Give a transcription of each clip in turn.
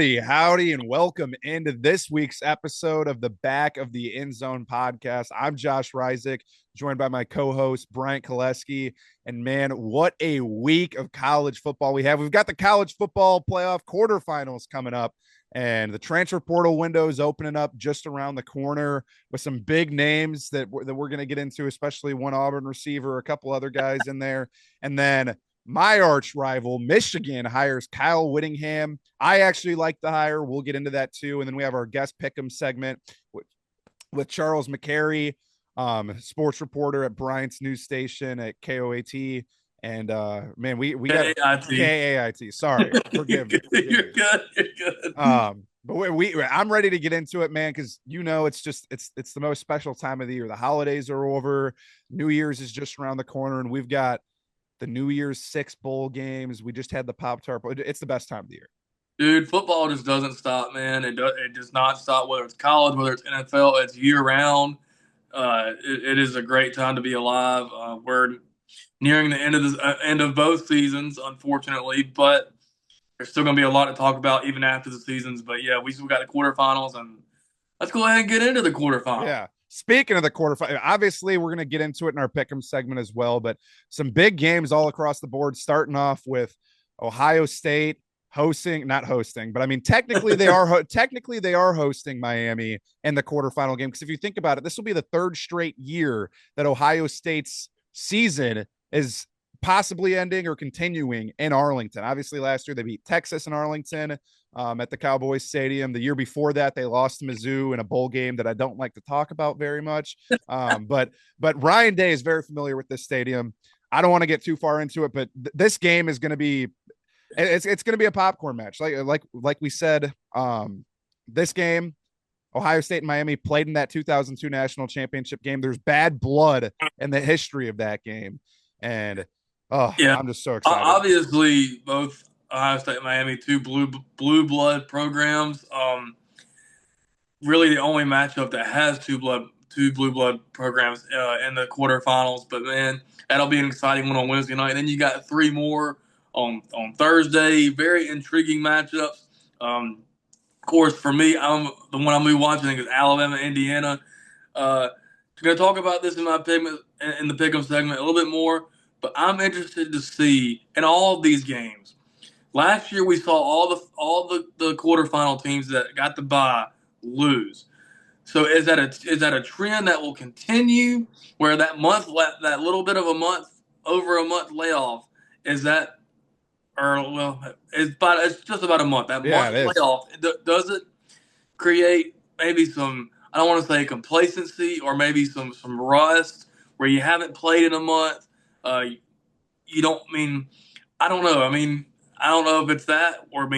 Howdy, and welcome into this week's episode of the Back of the End Zone podcast. I'm Josh Reisick, joined by my co-host Bryant Koleski. And man, what a week of college football we have. We've got the college football playoff quarterfinals coming up, and the transfer portal window is opening up just around the corner with some big names that we're going to get into, especially one Auburn receiver, a couple other guys in there. And then my arch rival, Michigan, hires Kyle Whittingham. I actually like the hire. We'll get into that too. And then we have our guest pick'em segment with Charles McCary, sports reporter at Bryant's news station at KOAT. And man, we got KAIT. Sorry, forgive me. You're good. You're good. But I'm ready to get into it, man, because it's the most special time of the year. The holidays are over, New Year's is just around the corner, and we've got the New Year's 6 bowl games. We just had the Pop-Tart. It's the best time of the year. Dude, football just doesn't stop, man. It does not stop, whether it's college, whether it's NFL, it's year-round. It is a great time to be alive. We're nearing the end of both seasons, unfortunately, but there's still going to be a lot to talk about even after the seasons. But, yeah, we still got the quarterfinals, and let's go ahead and get into the quarterfinals. Yeah. Speaking of the quarterfinal, obviously we're going to get into it in our pick'em segment as well, but some big games all across the board, starting off with Ohio State not hosting, but I mean, technically they are hosting Miami in the quarterfinal game. Because if you think about it, this will be the third straight year that Ohio State's season is possibly ending or continuing in Arlington. Obviously last year they beat Texas in Arlington at the Cowboys Stadium. The year before that, they lost to Mizzou in a bowl game that I don't like to talk about very much. But Ryan Day is very familiar with this stadium. I don't want to get too far into it, but this game is going to be it's going to be a popcorn match. Like we said, this game, Ohio State and Miami played in that 2002 national championship game. There's bad blood in the history of that game, and yeah, I'm just so excited. Obviously, both Ohio State and Miami, two blue blood programs. Really, the only matchup that has two blue blood programs in the quarterfinals. But man, that'll be an exciting one on Wednesday night. And then you got three more on Thursday. Very intriguing matchups. Of course, for me, the one I'm going to be watching is Alabama, Indiana. Going to talk about this in the pick'em segment a little bit more. But I'm interested to see in all of these games. Last year we saw all the quarterfinal teams that got the bye lose. So is that a trend that will continue where that little bit of over a month layoff it's just about a month. That month layoff, does it create maybe some, I don't want to say complacency, or maybe some rust where you haven't played in a month? I don't know. I don't know if it's that, or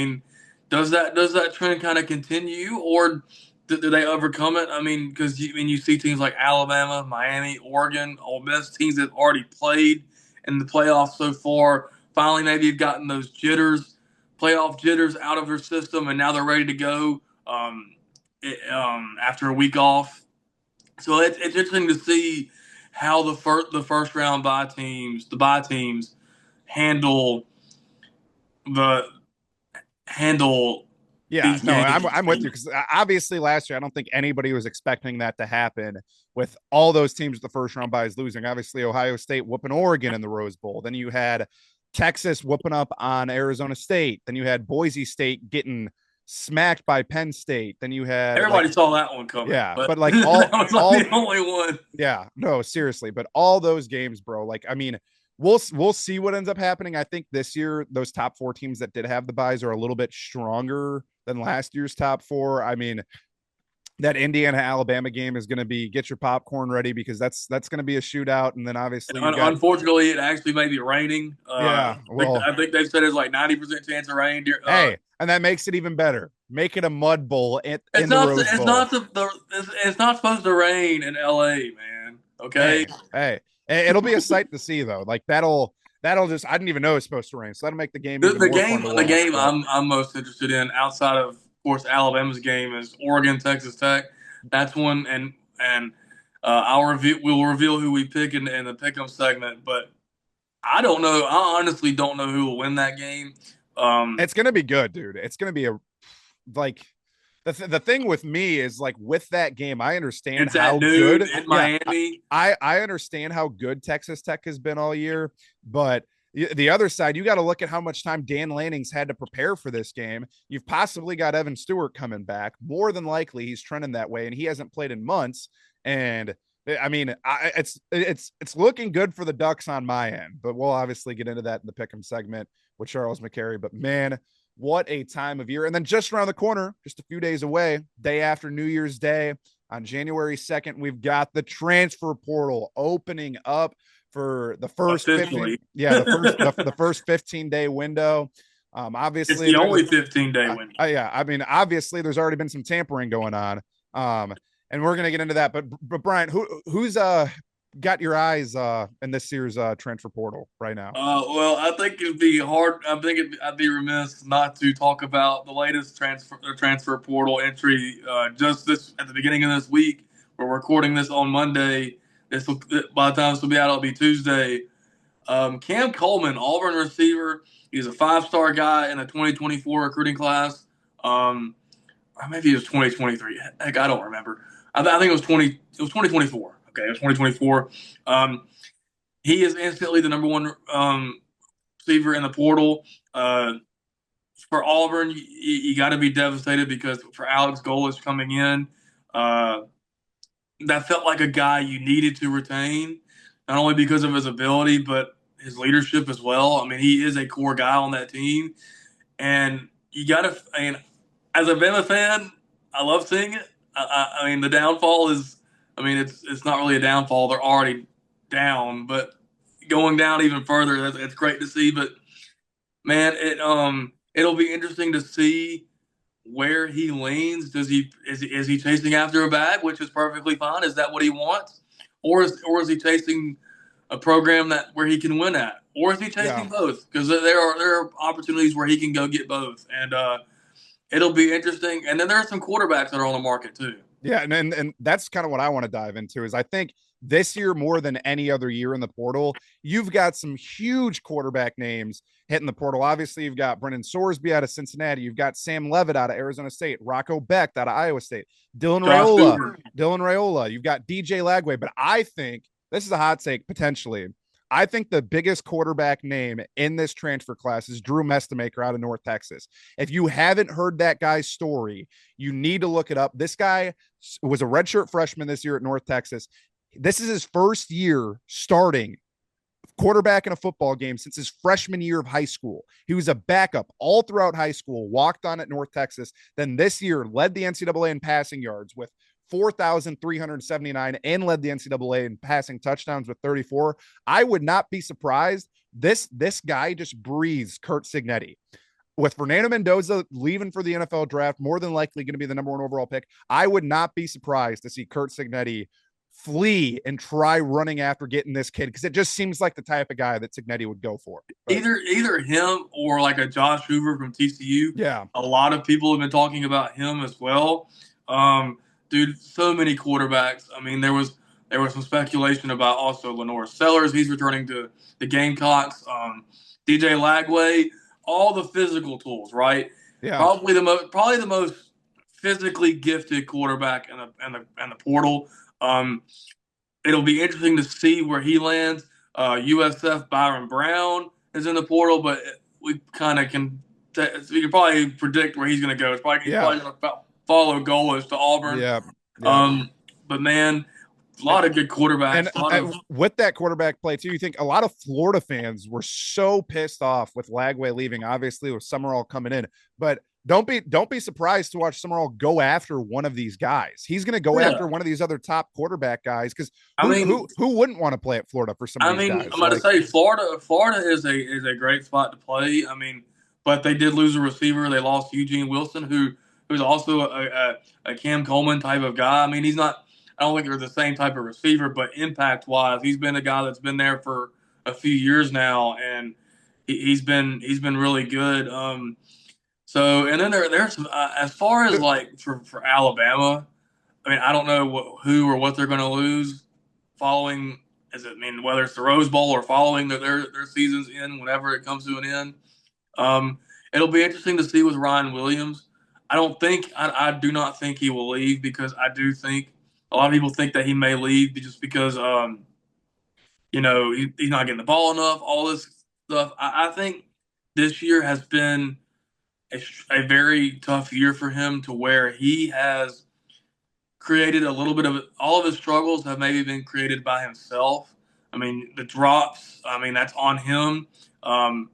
does that trend kind of continue, or do they overcome it? Because you see teams like Alabama, Miami, Oregon, Ole Miss, teams that have already played in the playoffs so far, finally maybe have gotten those playoff jitters out of their system, and now they're ready to go after a week off. So it's interesting to see how the first round bye teams handle Yeah, no, I'm with you, because obviously last year I don't think anybody was expecting that to happen with all those teams with the first round byes losing. Obviously Ohio State whooping Oregon in the Rose Bowl. Then you had Texas whooping up on Arizona State. Then you had Boise State getting smacked by Penn State. Then you had everybody saw that one coming. Yeah, but all the only one. Yeah, no, seriously, but all those games, bro. We'll see what ends up happening. I think this year those top 4 teams that did have the byes are a little bit stronger than last year's top 4. That Indiana Alabama game is going to be, get your popcorn ready, because that's going to be a shootout. And then obviously, unfortunately, it actually may be raining. Yeah, I think they've said it's like 90% chance of rain. Hey, and that makes it even better. Make it a mud bowl. It's not supposed to rain in LA, man. Okay. Hey, it'll be a sight to see though. That'll just, I didn't even know it's supposed to rain, so that'll make the game. The game I'm most interested in, outside of course Alabama's game, is Oregon Texas Tech. That's one, and we'll reveal who we pick in the pick'em segment. But I don't know. I honestly don't know who will win that game. It's gonna be good, dude. It's gonna be like the thing with me is like with that game, I understand It's at how noon good. in Yeah, Miami. I understand how good Texas Tech has been all year, but the other side, you got to look at how much time Dan Lanning's had to prepare for this game. You've possibly got Evan Stewart coming back. More than likely, he's trending that way, and he hasn't played in months. And I mean, it's looking good for the Ducks on my end, but we'll obviously get into that in the pick'em segment with Charles McCary. But man, what a time of year! And then just around the corner, just a few days away, day after New Year's Day on January 2nd, we've got the transfer portal opening up for the first 15. Officially. Yeah, the first 15-day window. It's Obviously, the there's only 15-day window. yeah, I mean, obviously, there's already been some tampering going on, and we're gonna get into that. But Brian, who's got your eyes in this year's transfer portal right now? Well, I think it'd be hard. I'd be remiss not to talk about the latest transfer portal entry. Just this at the beginning of this week, we're recording this on Monday. This will, by the time this will be out, it'll be Tuesday. Cam Coleman, Auburn receiver. He's a five-star guy in the 2024 recruiting class. Or maybe it was 2023. Heck, I don't remember. I think it was 2024. Okay, it was 2024. He is instantly the number one receiver in the portal. For Auburn, you got to be devastated because for Alex Golesh coming in, uh, that felt like a guy you needed to retain, not only because of his ability, but his leadership as well. I mean, he is a core guy on that team. And you got to, I mean, as a Bama fan, I love seeing it. I mean, the downfall is, I mean, it's not really a downfall. They're already down, but going down even further, it's great to see. But man, it'll be interesting to see where he leans. Is he chasing after a bag, which is perfectly fine? Is that what he wants, or is he chasing a program that where he can win at, or is he Yeah. chasing both? Because there are opportunities where he can go get both, and it'll be interesting. And then there are some quarterbacks that are on the market too. Yeah, and that's kind of what I want to dive into is I think this year more than any other year in the portal, you've got some huge quarterback names hitting the portal. Obviously, you've got Brendan Sorsby out of Cincinnati, you've got Sam Levitt out of Arizona State, Rocco Becht out of Iowa State, Josh Hoover. Dylan Raiola, you've got DJ Lagway. But I think this is a hot take potentially. I think the biggest quarterback name in this transfer class is Drew Mestamaker out of North Texas. If you haven't heard that guy's story, you need to look it up. This guy was a redshirt freshman this year at North Texas. This is his first year starting quarterback in a football game since his freshman year of high school. He was a backup all throughout high school, walked on at North Texas. Then this year led the NCAA in passing yards with 4,379 and led the NCAA in passing touchdowns with 34. I would not be surprised. This guy just breathes Curt Cignetti. With Fernando Mendoza leaving for the NFL draft, more than likely going to be the number one overall pick, I would not be surprised to see Curt Cignetti flee and try running after getting this kid because it just seems like the type of guy that Cignetti would go for. But, Either him or like a Josh Hoover from TCU. yeah. A lot of people have been talking about him as well. Dude, so many quarterbacks. I mean, there was some speculation about also Lenore Sellers. He's returning to the Gamecocks. DJ Lagway, all the physical tools, right? Yeah. Probably the most physically gifted quarterback in the portal. It'll be interesting to see where he lands. USF Byron Brown is in the portal, but we kind of we can probably predict where he's going to go. He's probably going to follow Golesh to Auburn. Yeah. But man, a lot of good quarterbacks. And with that quarterback play too, you think a lot of Florida fans were so pissed off with Lagway leaving, obviously with Summerall coming in, but don't be surprised to watch Summerall go after one of these guys. He's going to go after one of these other top quarterback guys because who wouldn't want to play at Florida for some of these guys? I'm going to say Florida is a great spot to play. I mean, but they did lose a receiver. They lost Eugene Wilson, who's also a Cam Coleman type of guy. I mean, he's not. I don't think they're the same type of receiver, but impact wise, he's been a guy that's been there for a few years now, and he's been really good. So, and then there's some, as far as like for Alabama, I mean, I don't know who or what they're going to lose following. Whether it's the Rose Bowl or following their season's end, whenever it comes to an end. It'll be interesting to see with Ryan Williams. I do not think he will leave because I do think a lot of people think that he may leave just because he's not getting the ball enough, all this stuff. I think this year has been a very tough year for him to where he has created a little bit of all of his struggles have maybe been created by himself. I mean, the drops, I mean, that's on him. Um,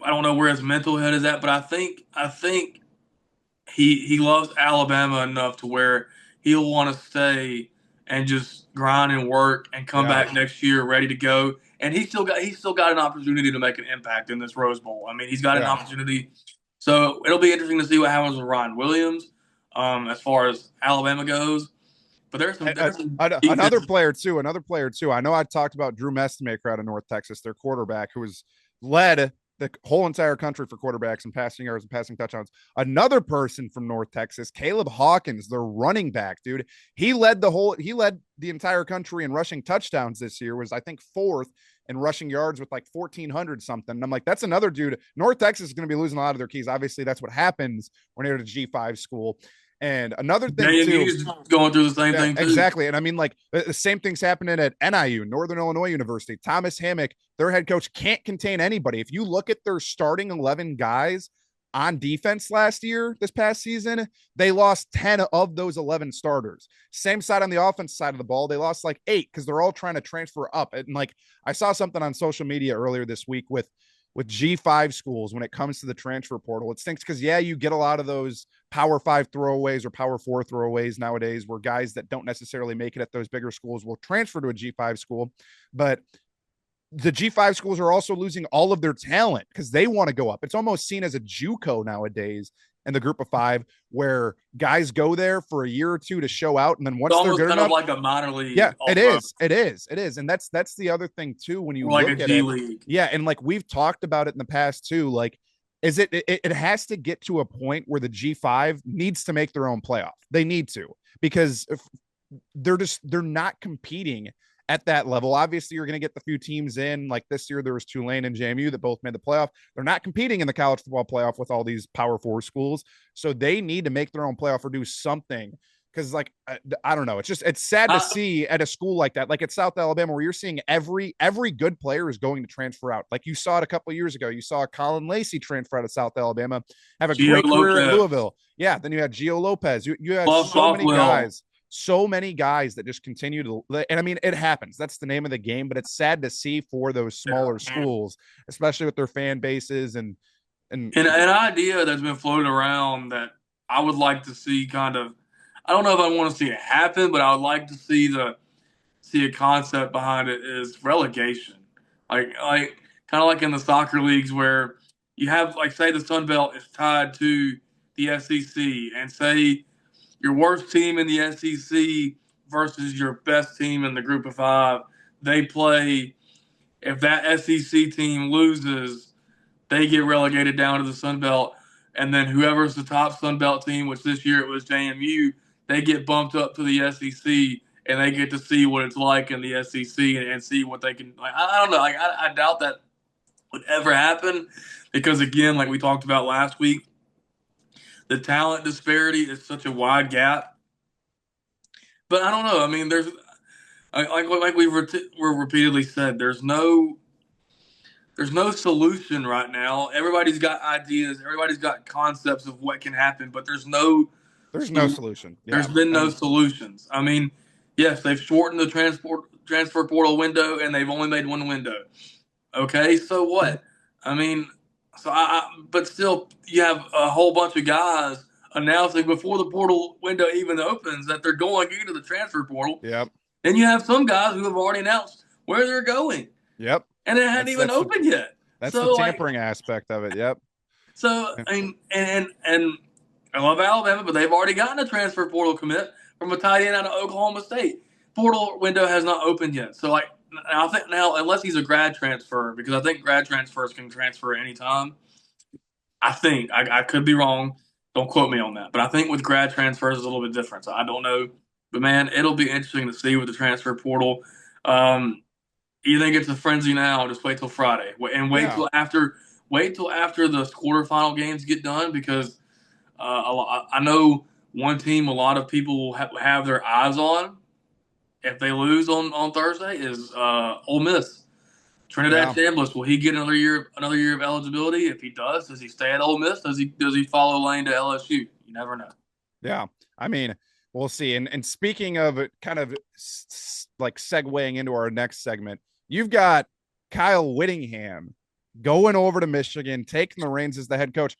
I don't know where his mental head is at, but I think he loves Alabama enough to where he'll want to stay and just grind and work and come Yeah. back next year ready to go. And he's still got an opportunity to make an impact in this Rose Bowl. I mean, he's got an Yeah. opportunity. So it'll be interesting to see what happens with Ryan Williams, as far as Alabama goes. But there's some Another defense. player too. Another player too. I know I talked about Drew Mestemaker out of North Texas, their quarterback, who has led the whole entire country for quarterbacks and passing yards and passing touchdowns. Another person from North Texas, Caleb Hawkins, their running back, dude. He led the entire country in rushing touchdowns this year. Was I think fourth in rushing yards with like 1,400 something. And I'm like, that's another dude. North Texas is going to be losing a lot of their keys. Obviously, that's what happens when you're at a G5 school. And another thing too, JMU's going through the same yeah, thing too. exactly. And I mean, like the same thing's happening at NIU, Northern Illinois University. Thomas Hammock, their head coach, can't contain anybody. If you look at their starting 11 guys on defense last year, this past season, they lost 10 of those 11 starters. Same side on the offense side of the ball, they lost like 8 because they're all trying to transfer up. And like I saw something on social media earlier this week with G5 schools when it comes to the transfer portal. It stinks because, yeah, you get a lot of those Power 5 throwaways or Power 4 throwaways nowadays where guys that don't necessarily make it at those bigger schools will transfer to a G5 school. But the G5 schools are also losing all of their talent because they want to go up. It's almost seen as a JUCO nowadays in the group of 5 where guys go there for a year or two to show out. And then It's once they're almost good kind of enough, like a minor league yeah, it almost, is. It is. It is. And that's the other thing too when you or like a look at G it. League. Yeah, and like we've talked about it in the past too, like it has to get to a point where the G5 needs to make their own playoff. They need to because if they're not competing at that level. Obviously, you're going to get the few teams in. Like this year, there was Tulane and JMU that both made the playoff. They're not competing in the college football playoff with all these Power 4 schools, so they need to make their own playoff or do something because like I don't know, it's sad to see at a school like that, like at South Alabama, where you're seeing every good player is going to transfer out. Like you saw it a couple of years ago, you saw Colin Lacey transfer out of South Alabama, have a Gio great career at Lopez, Louisville. Yeah, then you had Gio Lopez. You had Buff Bothwell. so many guys that just continue to, and I mean it happens, that's the name of the game, but it's sad to see for those smaller schools, especially with their fan bases and And an idea that's been floated around that I would like to see kind of, I don't know if I want to see it happen, but I would like to see a concept behind it is relegation. Like kind of like in the soccer leagues where you have like say the Sun Belt is tied to the SEC and say your worst team in the SEC versus your best team in the group of 5, they play. If that SEC team loses, they get relegated down to the Sun Belt, and then whoever's the top Sun Belt team, which this year it was JMU, they get bumped up to the SEC, and they get to see what it's like in the SEC and see what they can. Like I don't know, like I doubt that would ever happen because again, like we talked about last week, the talent disparity is such a wide gap. But I don't know. I mean, there's like we're repeatedly said, there's no solution right now. Everybody's got ideas. Everybody's got concepts of what can happen, but there's no solution. there's Yeah, been no and solutions. I mean, yes, they've shortened the transfer portal window, and they've only made one window. Okay, so what? I mean, but still, you have a whole bunch of guys announcing before the portal window even opens that they're going into the transfer portal. yep, Then you have some guys who have already announced where they're going, yep, and it hadn't that's even that's the opened yet. that's the So like, tampering aspect of it. Yep. so I mean, and I love Alabama, but they've already gotten a transfer portal commit from a tight end out of Oklahoma State. Portal window has not opened yet. So like, I think now unless he's a grad transfer, because I think grad transfers can transfer anytime. I think I could be wrong. Don't quote me on that, but I think with grad transfers it's a little bit different. So I don't know, but man, it'll be interesting to see with the transfer portal. Um, you think it's a frenzy now? Just wait till Friday, and Yeah. wait till after the quarterfinal games get done because I know one team a lot of people will have their eyes on if they lose on Thursday is Ole Miss. Trinidad Yeah. Chambliss, will he get another year of eligibility? If he does he stay at Ole Miss? Does he follow lane to LSU? You never know. Yeah. I mean, we'll see. And speaking of it, kind of like segueing into our next segment, you've got Kyle Whittingham going over to Michigan, taking the reins as the head coach.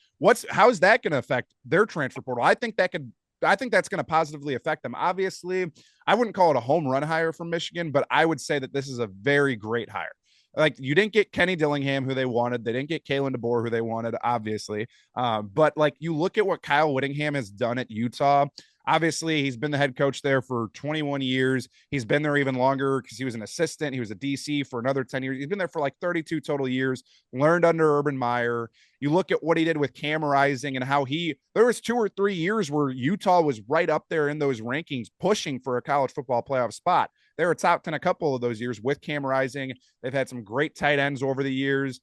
How's that going to affect their transfer portal? I think that's going to positively affect them. Obviously, I wouldn't call it a home run hire from Michigan, but I would say that this is a very great hire. Like, you didn't get Kenny Dillingham, who they wanted. They didn't get Kalen DeBoer, who they wanted, obviously. But like, you look at what Kyle Whittingham has done at Utah. Obviously, he's been the head coach there for 21 years. He's been there even longer because he was an assistant. He was a DC for another 10 years. He's been there for like 32 total years, learned under Urban Meyer. You look at what he did with Cam Rising and how there was 2 or 3 years where Utah was right up there in those rankings, pushing for a college football playoff spot. They were top 10 a couple of those years with Cam Rising. They've had some great tight ends over the years.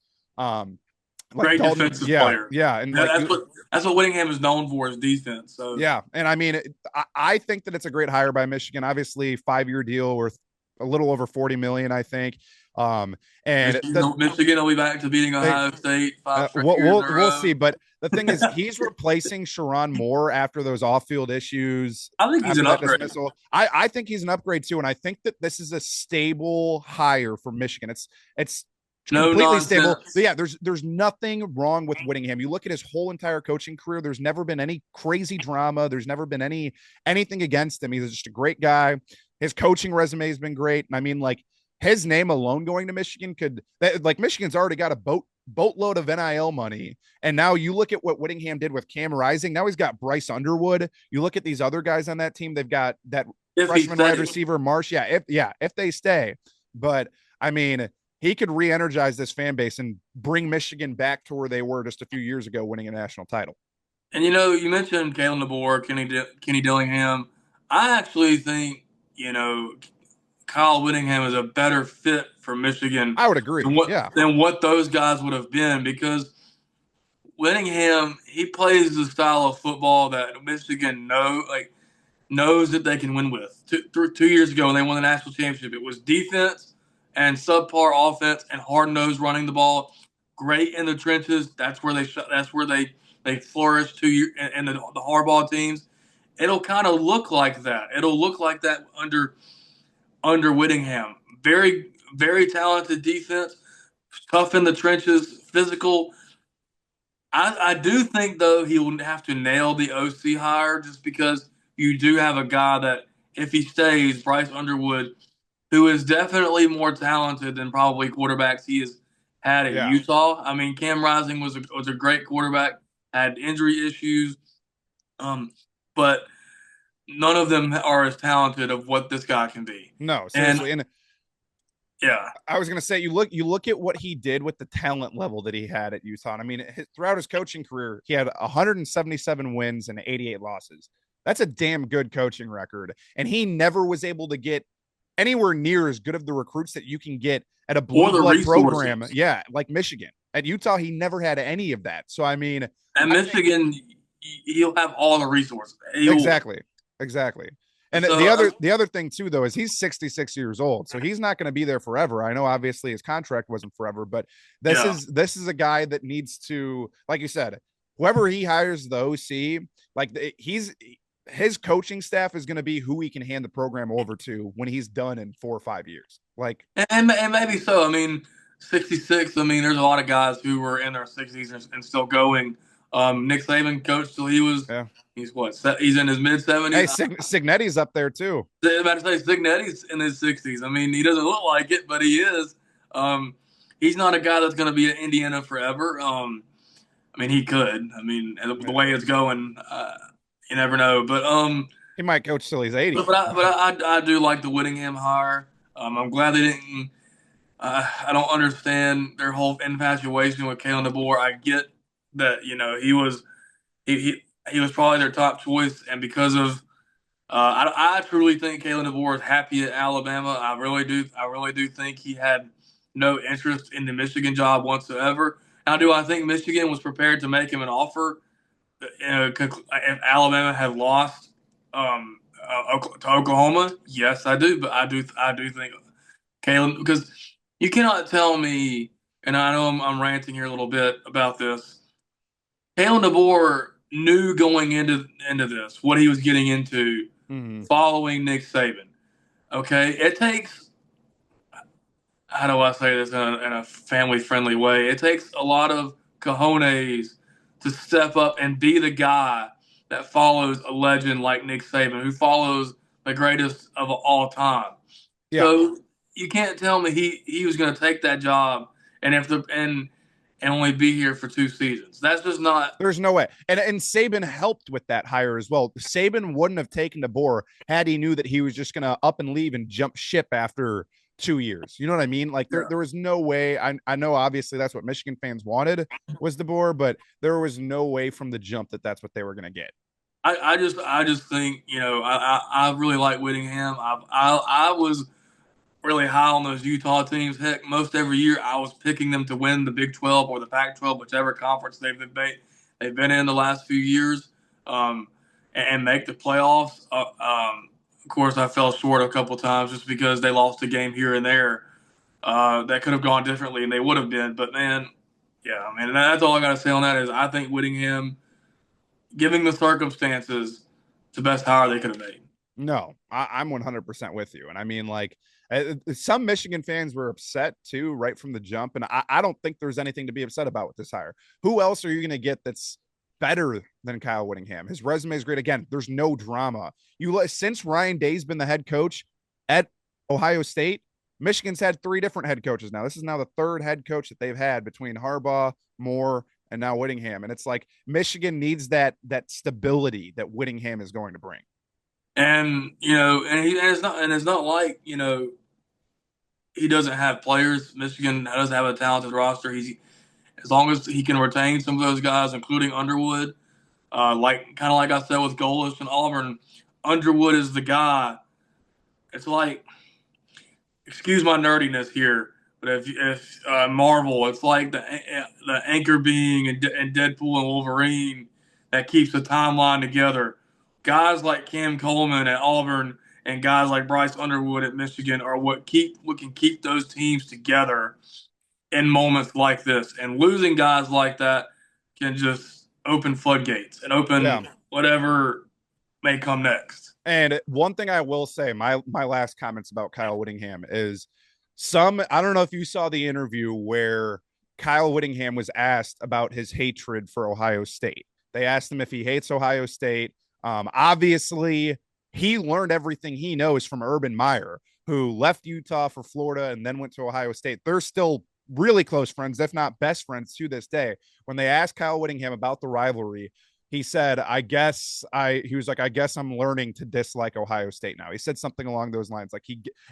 Like Great Dalton, defensive yeah, player. yeah, and That's what Whittingham is known for, is defense. So yeah, and I mean, I think that it's a great hire by Michigan. Obviously, 5-year deal worth a little over 40 million, I think. And Michigan will be back to beating Ohio State 5 straight years in a we'll row. see. But the thing is, he's replacing Sharon Moore after those off-field issues. I think he's After an that upgrade. dismissal, I think he's an upgrade too, and I think that this is a stable hire for Michigan. It's No completely stable. nonsense. But yeah, there's nothing wrong with Whittingham. You look at his whole entire coaching career. There's never been any crazy drama. There's never been anything against him. He's just a great guy. His coaching resume has been great. And I mean, like, his name alone going to Michigan like, Michigan's already got a boatload of NIL money. And now you look at what Whittingham did with Cam Rising. Now he's got Bryce Underwood. You look at these other guys on that team. They've got that freshman wide receiver, Marsh. Yeah, if they stay. But I mean, he could re-energize this fan base and bring Michigan back to where they were just a few years ago, winning a national title. And you mentioned Kalen DeBoer, Kenny Dillingham. I actually think Kyle Whittingham is a better fit for Michigan I would agree. than what Yeah. than what those guys would have been, because Whittingham, he plays the style of football that Michigan knows that they can win with. 2 years ago when they won the national championship, it was defense and subpar offense and hard nosed running the ball. Great in the trenches. That's where they flourish 2 years. And the hardball teams, it'll kind of look like that. It'll look like that under Whittingham. Very, very talented defense, tough in the trenches, physical. I do think, though, he will have to nail the OC hire, just because you do have a guy that, if he stays, Bryce Underwood, who is definitely more talented than probably quarterbacks he has had at Utah. I mean, Cam Rising was a great quarterback, had injury issues, but none of them are as talented of what this guy can be. No, seriously. And yeah, I was going to say, you look at what he did with the talent level that he had at Utah. I mean, throughout his coaching career, he had 177 wins and 88 losses. That's a damn good coaching record. And he never was able to get anywhere near as good of the recruits that you can get at a blue blood program. Yeah, like Michigan. At Utah, he never had any of that. So, I mean, at Michigan, he'll have all the resources. Exactly. And so, the other thing too, though, is he's 66 years old, so he's not going to be there forever. I know, obviously, his contract wasn't forever, but this is a guy that needs to, like you said, whoever he hires the OC, like, his coaching staff is going to be who he can hand the program over to when he's done in 4 or 5 years. Like, and maybe so. I mean, 66. I mean, there's a lot of guys who were in their 60s and still going. Nick Saban coached till he was. Yeah. He's what? He's in his mid-70s. Hey, Cignetti's up there too. I'm about to say Cignetti's in his 60s. I mean, he doesn't look like it, but he is. He's not a guy that's going to be in Indiana forever. I mean, he could. I mean, the way it's going, you never know. But he might coach till he's 80. But I do like the Whittingham hire. I'm glad they didn't. I don't understand their whole infatuation with Kalen DeBoer. I get that he was probably their top choice, and because of I truly think Kalen DeBoer is happy at Alabama. I really do think he had no interest in the Michigan job whatsoever. Now, do I think Michigan was prepared to make him an offer? if Alabama had lost to Oklahoma, yes, I do. But I do think Caleb, because you cannot tell me, and I know I'm ranting here a little bit about this. Kalen DeBoer knew going into this what he was getting into, Mhm. following Nick Saban. Okay, it takes, how do I say this in a family friendly way? It takes a lot of cojones to step up and be the guy that follows a legend like Nick Saban, who follows the greatest of all time. Yeah. So you can't tell me he was going to take that job and if the and only be here for 2 seasons. That's just not. There's no way. And Saban helped with that hire as well. Saban wouldn't have taken DeBoer had he knew that he was just going to up and leave and jump ship after 2 years. You know what I mean? Like there was no way. I know obviously that's what Michigan fans wanted was DeBoer, but there was no way from the jump that that's what they were going to get. I just think I really like Whittingham. I was really high on those Utah teams. Heck, most every year I was picking them to win the Big 12 or the Pac 12, whichever conference they've been in the last few years, and make the playoffs. Of course, I fell short a couple times just because they lost a game here and there that could have gone differently, and they would have been. But man, yeah, I mean, that's all I got to say on that is I think Whittingham, given the circumstances, it's the best hire they could have made. No, I'm 100% with you. And I mean, like, some Michigan fans were upset too, right from the jump. And I don't think there's anything to be upset about with this hire. Who else are you going to get that's better than Kyle Whittingham? His resume is great. Again, there's no drama. Since Ryan Day's been the head coach at Ohio State, Michigan's had 3 different head coaches now. This is now the 3rd head coach that they've had between Harbaugh, Moore, and now Whittingham. And it's like Michigan needs that stability that Whittingham is going to bring. And it's not like he doesn't have players. Michigan does have a talented roster. He's As long as he can retain some of those guys, including Underwood, like kind of like I said with Golish and Auburn, Underwood is the guy. It's like, excuse my nerdiness here, but if Marvel, it's like the anchor being in Deadpool and Wolverine that keeps the timeline together. Guys like Cam Coleman at Auburn and guys like Bryce Underwood at Michigan are what can keep those teams together in moments like this. And losing guys like that can just open floodgates and Yeah. open whatever may come next. And one thing I will say, my last comments about Kyle Whittingham is I don't know if you saw the interview where Kyle Whittingham was asked about his hatred for Ohio State. They asked him if he hates Ohio State. Obviously, he learned everything he knows from Urban Meyer, who left Utah for Florida and then went to Ohio State. They're still really close friends, if not best friends to this day. When they asked Kyle Whittingham about the rivalry, he said, he was like, I guess I'm learning to dislike Ohio State now. He said something along those lines.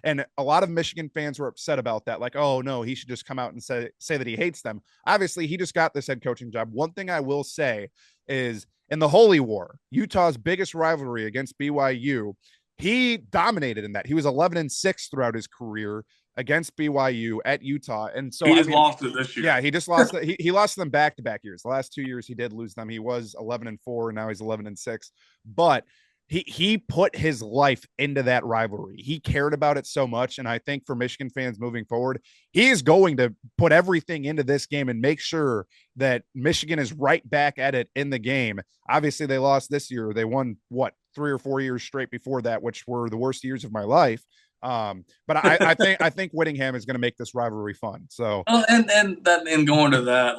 And a lot of Michigan fans were upset about that. Like, oh no, he should just come out and say that he hates them. Obviously, he just got this head coaching job. One thing I will say is in the Holy War, Utah's biggest rivalry against BYU, he dominated in that. He was 11-6 throughout his career against BYU at Utah. And so he just lost it this year. Yeah, he just lost it. He lost them back-to-back years. The last 2 years he did lose them. He was 11-4 and now he's 11-6. But he put his life into that rivalry. He cared about it so much. And I think for Michigan fans moving forward, he is going to put everything into this game and make sure that Michigan is right back at it in the game. Obviously, they lost this year. They won 3 or 4 years straight before that, which were the worst years of my life. But I think Whittingham is going to make this rivalry fun. So and going to that,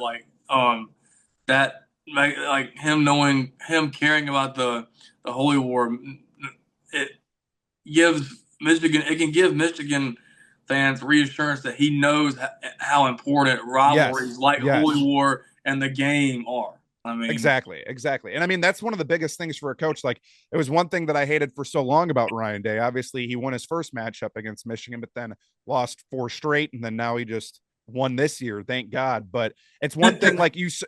that like him caring about the Holy War, it can give Michigan fans reassurance that he knows how important rivalries like Holy War and the game are. I mean, exactly. And I mean, that's one of the biggest things for a coach. Like, it was one thing that I hated for so long about Ryan Day. Obviously, he won his first matchup against Michigan, but then lost 4 straight. And then now he just won this year. Thank God. But it's one thing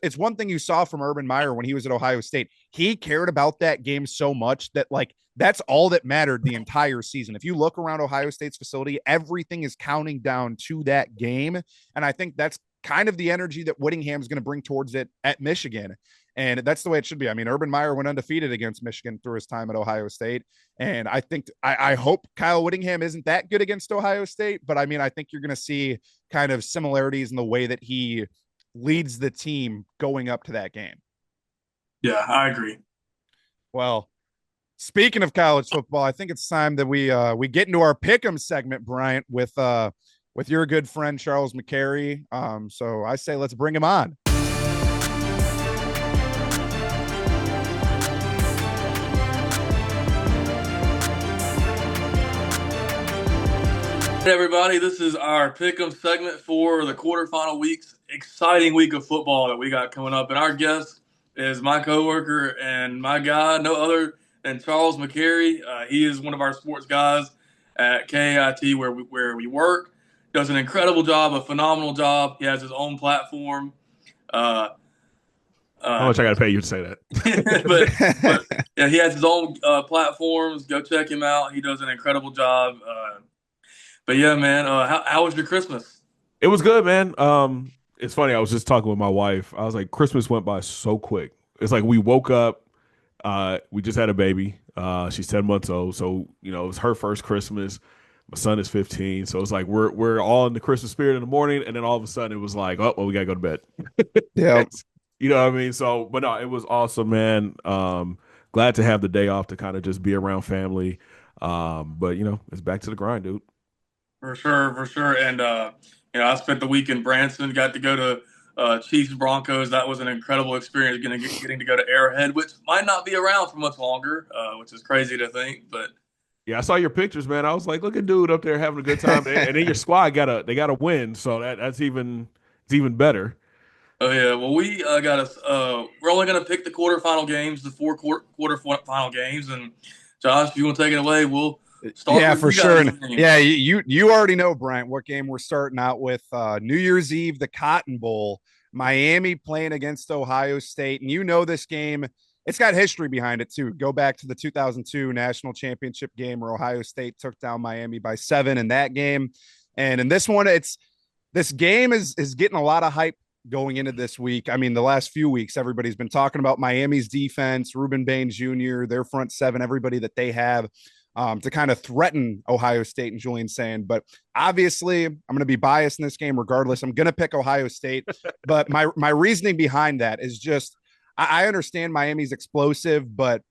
it's one thing you saw from Urban Meyer when he was at Ohio State. He cared about that game so much that that's all that mattered the entire season. If you look around Ohio State's facility, everything is counting down to that game. And I think that's kind of the energy that Whittingham is going to bring towards it at Michigan. And that's the way it should be. I mean, Urban Meyer went undefeated against Michigan through his time at Ohio State. And I think, I hope Kyle Whittingham isn't that good against Ohio State. But I mean, I think you're going to see kind of similarities in the way that he leads the team going up to that game. Yeah, I agree. Well, speaking of college football, I think it's time that we get into our pick'em segment, Bryant, with your good friend Charles McCary. So I say let's bring him on. Hey everybody, this is our pick'em segment for the quarterfinal week's exciting week of football that we got coming up. And our guest is my coworker and my guy, no other than Charles McCary. He is one of our sports guys at KAIT where we work. Does an incredible job, a phenomenal job. He has his own platform. Uh, How much I got to pay you to say that? but yeah, he has his own platforms. Go check him out. He does an incredible job. But yeah, man, how was your Christmas? It was good, man. It's funny. I was just talking with my wife. I was like, Christmas went by so quick. It's like we woke up. We just had a baby. She's 10 months old, so it was her first Christmas. My son is 15, so it's like we're all in the Christmas spirit in the morning, and then all of a sudden it was like, oh, well, we gotta go to bed. Yeah. You know what I mean? So, but no, it was awesome, man. Glad to have the day off to kind of just be around family. But it's back to the grind, dude. For sure, for sure. And I spent the week in Branson. Got to go to Chiefs Broncos. That was an incredible experience. Getting to go to Arrowhead, which might not be around for much longer, which is crazy to think. But yeah, I saw your pictures, man. I was like, look at dude up there having a good time, and then your squad got a win, so it's even better. oh yeah, well we got us. We're only going to pick the quarterfinal games, the four quarterfinal games. And Josh, if you want to take it away, we'll start. Yeah, with for you sure. guys' And game. yeah, you already know, Bryant, what game we're starting out with. New Year's Eve, the Cotton Bowl, Miami playing against Ohio State. And this game, it's got history behind it too. Go back to the 2002 national championship game where Ohio State took down Miami by 7 in that game. And in this one, this game is getting a lot of hype going into this week. I mean, the last few weeks, everybody's been talking about Miami's defense, Reuben Baines Jr., their front seven, everybody that they have to kind of threaten Ohio State and Julian Sand. But obviously, I'm going to be biased in this game regardless. I'm going to pick Ohio State. But my reasoning behind that is just I understand Miami's explosive, but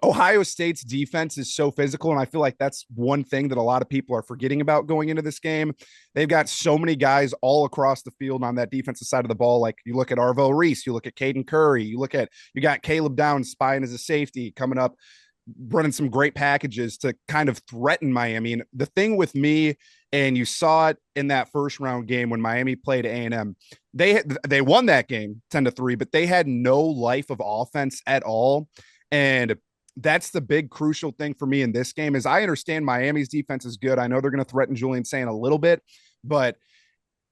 Ohio State's defense is so physical, and I feel like that's one thing that a lot of people are forgetting about going into this game. They've got so many guys all across the field on that defensive side of the ball. Like you look at Arvo Reese, you look at Caden Curry, you got Caleb Downs spying as a safety coming up, running some great packages to kind of threaten Miami. And the thing with me, and you saw it in that first round game when Miami played A&M, they won that game 10-3, but they had no life of offense at all. And that's the big crucial thing for me in this game is I understand Miami's defense is good. I know they're going to threaten Julian Sand a little bit, but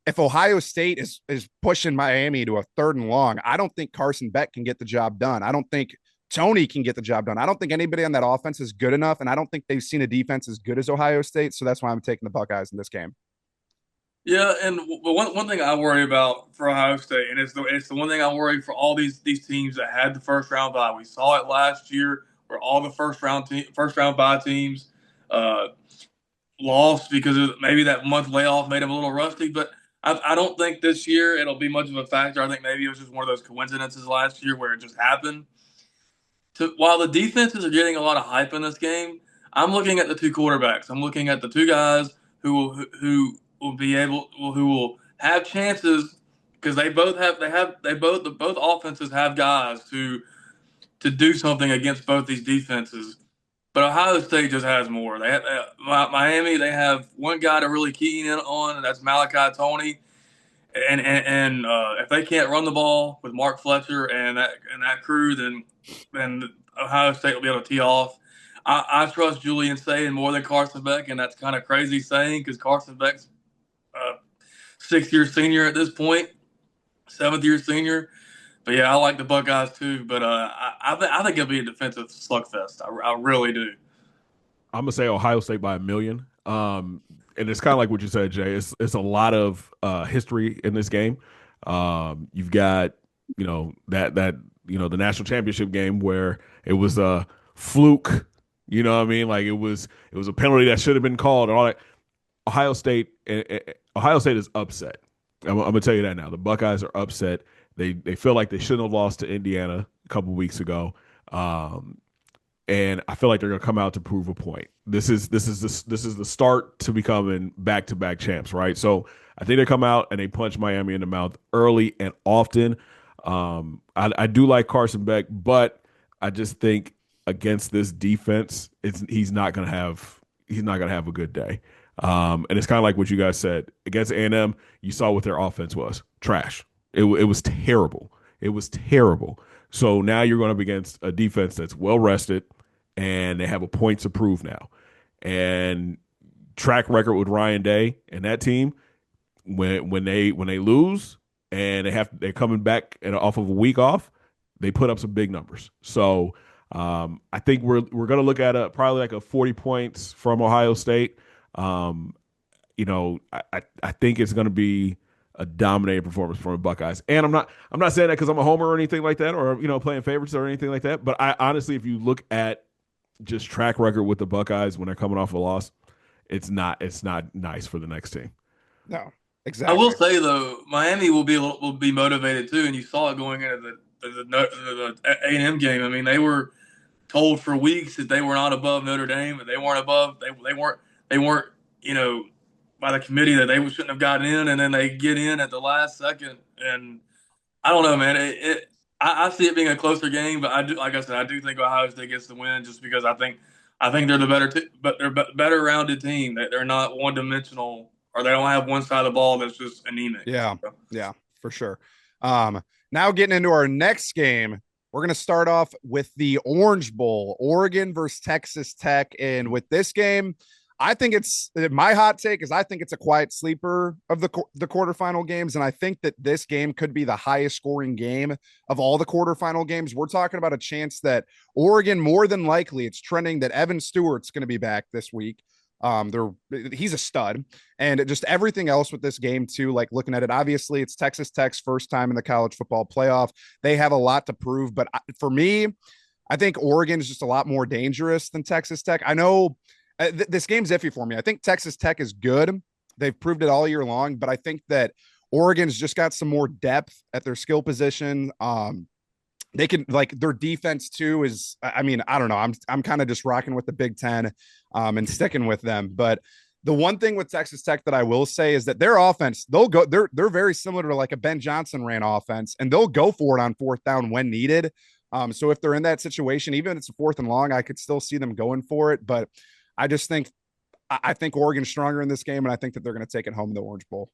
if Ohio State is pushing Miami to a 3rd and long, I don't think Carson Beck can get the job done. I don't think Tony can get the job done. I don't think anybody on that offense is good enough, and I don't think they've seen a defense as good as Ohio State, so that's why I'm taking the Buckeyes in this game. Yeah, and one thing I worry about for Ohio State, and it's the one thing I worry for all these teams that had the first round bye. We saw it last year where all the first round bye teams uh, lost because maybe that month layoff made them a little rusty. But I don't think this year it'll be much of a factor. I think maybe it was just one of those coincidences last year where it just happened. While the defenses are getting a lot of hype in this game, I'm looking at the two quarterbacks. I'm looking at the two guys who will be who will have chances because both offenses have guys to do something against both these defenses. But Ohio State just has more. They have Miami. They have one guy to really key in on, and that's Malachi Tony. And if they can't run the ball with Mark Fletcher and that crew, then Ohio State will be able to tee off. I trust Julian Sayin more than Carson Beck, and that's kind of crazy saying because Carson Beck's 6th-year senior at this point, 7th-year senior. But yeah, I like the Buckeyes too. But I think it'll be a defensive slugfest. I really do. I'm gonna say Ohio State by a million. And it's kind of like what you said, Jay. It's a lot of history in this game. You've got that the national championship game where it was a fluke. You know what I mean? Like it was a penalty that should have been called and all that. Ohio State, Ohio State is upset. I'm gonna tell you that now. The Buckeyes are upset. They feel like they shouldn't have lost to Indiana a couple weeks ago. And I feel like they're going to come out to prove a point. This is the start to becoming back-to-back champs, right? So I think they come out and they punch Miami in the mouth early and often. I do like Carson Beck, but I just think against this defense, he's not going to have a good day. And it's kind of like what you guys said against A&M. You saw what their offense was trash. It was terrible. It was terrible. So now you're going up against a defense that's well rested, and they have a point to prove now. And track record with Ryan Day and that team, when they lose and they're coming back off of a week off, they put up some big numbers. So I think we're going to look at probably like a 40 points from Ohio State. I think it's going to be a dominating performance from the Buckeyes. And I'm not saying that because I'm a homer or anything like that, or playing favorites or anything like that. But I honestly, if you look at just track record with the Buckeyes when they're coming off a loss, it's not nice for the next team. No, exactly. I will say though, Miami will be motivated too, and you saw it going into the A&M game. I mean, they were told for weeks that they were not above Notre Dame, and they weren't above. They weren't by the committee that they shouldn't have gotten in, and then they get in at the last second. And I don't know, man. I see it being a closer game, but I do, like I said, I do think Ohio State gets the win just because I think they're the better rounded team. That they're not one dimensional, or they don't have one side of the ball that's just anemic. Yeah, yeah, for sure. Now getting into our next game, we're going to start off with the Orange Bowl, Oregon versus Texas Tech, and with this game, I think my hot take is I think it's a quiet sleeper of the quarterfinal games. And I think that this game could be the highest scoring game of all the quarterfinal games. We're talking about a chance that Oregon, more than likely, it's trending that Evan Stewart's going to be back this week. He's a stud, and just everything else with this game too, like looking at it, obviously it's Texas Tech's first time in the college football playoff. They have a lot to prove, but for me, I think Oregon is just a lot more dangerous than Texas Tech. I know this game's iffy for me. I think Texas Tech is good. They've proved it all year long, but I think that Oregon's just got some more depth at their skill position. They can, like, their defense too is, I mean, I don't know. I'm kind of just rocking with the Big Ten and sticking with them. But the one thing with Texas Tech that I will say is that their offense, they're very similar to like a Ben Johnson ran offense, and they'll go for it on fourth down when needed. So if they're in that situation, even if it's a fourth and long, I could still see them going for it. But I think Oregon's stronger in this game, and I think that they're going to take it home in the Orange Bowl.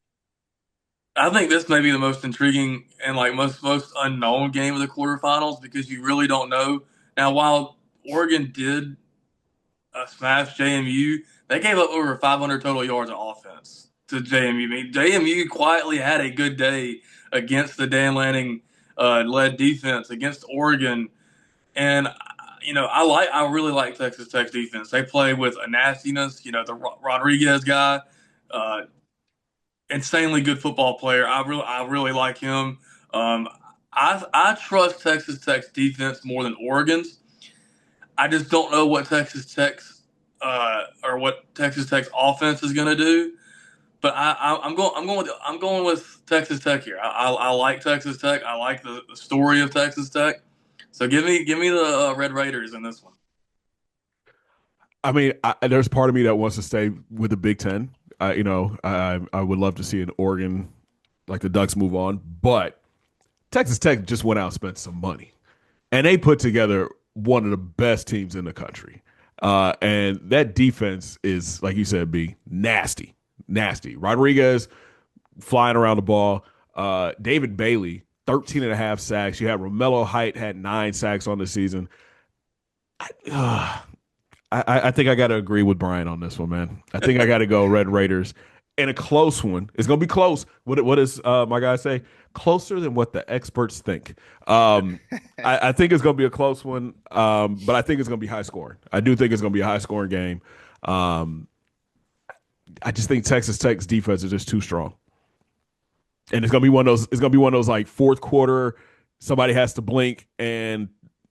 I think this may be the most intriguing and like most unknown game of the quarterfinals because you really don't know. Now, while Oregon did smash JMU, they gave up over 500 total yards of offense to JMU. I mean, JMU quietly had a good day against the Dan Lanning led defense against Oregon, and I really like Texas Tech's defense. They play with a nastiness. The Rodriguez guy, insanely good football player. I really like him. I trust Texas Tech's defense more than Oregon's. I just don't know what Texas Tech's offense is going to do. But I'm going with Texas Tech here. I like Texas Tech. I like the story of Texas Tech. So give me the Red Raiders in this one. I mean, there's part of me that wants to stay with the Big Ten. I would love to see an Oregon, like the Ducks, move on. But Texas Tech just went out and spent some money, and they put together one of the best teams in the country. And that defense is, like you said, nasty. Rodriguez flying around the ball. David Bailey, 13 and a half sacks. You had Romello Height had 9 sacks on the season. I think I got to agree with Brian on this one, man. I think I got to go Red Raiders. And a close one. It's going to be close. What does my guy say? Closer than what the experts think. I think it's going to be a close one, but I think it's going to be high scoring. I do think it's going to be a high scoring game. I just think Texas Tech's defense is just too strong. And it's gonna be one of those. It's gonna be one of those like fourth quarter somebody has to blink, and